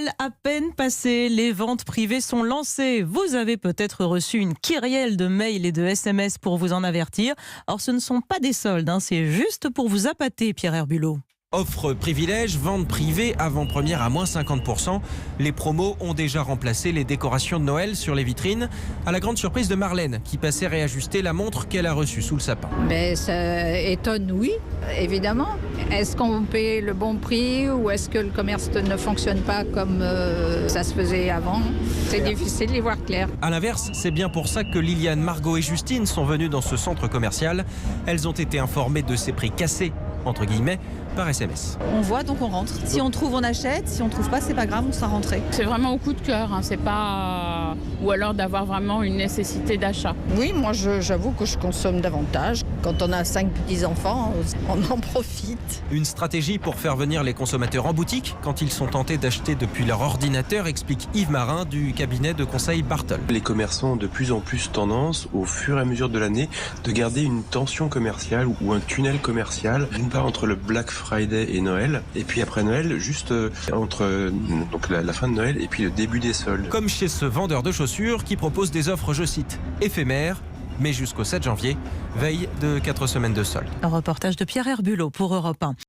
Noël à peine passé, les ventes privées sont lancées. Vous avez peut-être reçu une kyrielle de mails et de SMS pour vous en avertir. Or, ce ne sont pas des soldes, c'est juste pour vous appâter, Pierre Herbulot. Offre privilège, vente privée, avant-première à moins 50%. Les promos ont déjà remplacé les décorations de Noël sur les vitrines, à la grande surprise de Marlène, qui passait réajuster la montre qu'elle a reçue sous le sapin. Mais ça étonne, oui, évidemment. Est-ce qu'on paie le bon prix ou est-ce que le commerce ne fonctionne pas comme ça se faisait avant? C'est difficile d'y voir clair. A l'inverse, c'est bien pour ça que Liliane, Margot et Justine sont venues dans ce centre commercial. Elles ont été informées de ces prix cassés, entre guillemets, par SMS. On voit, donc on rentre. Si on trouve, on achète. Si on trouve pas, c'est pas grave, on sera rentré. C'est vraiment au coup de cœur, c'est pas... Ou alors d'avoir vraiment une nécessité d'achat. Oui, moi j'avoue que je consomme davantage. Quand on a 5 petits-enfants, on en profite. Une stratégie pour faire venir les consommateurs en boutique quand ils sont tentés d'acheter depuis leur ordinateur, explique Yves Marin du cabinet de conseil Bartol. Les commerçants ont de plus en plus tendance, au fur et à mesure de l'année, de garder une tension commerciale ou un tunnel commercial, d'une part entre le Black Friday et Noël, et puis après Noël, juste entre donc la fin de Noël et puis le début des soldes. Comme chez ce vendeur de chaussures qui propose des offres, je cite, éphémères, mais jusqu'au 7 janvier, veille de 4 semaines de soldes. Un reportage de Pierre Herbulot pour Europe 1.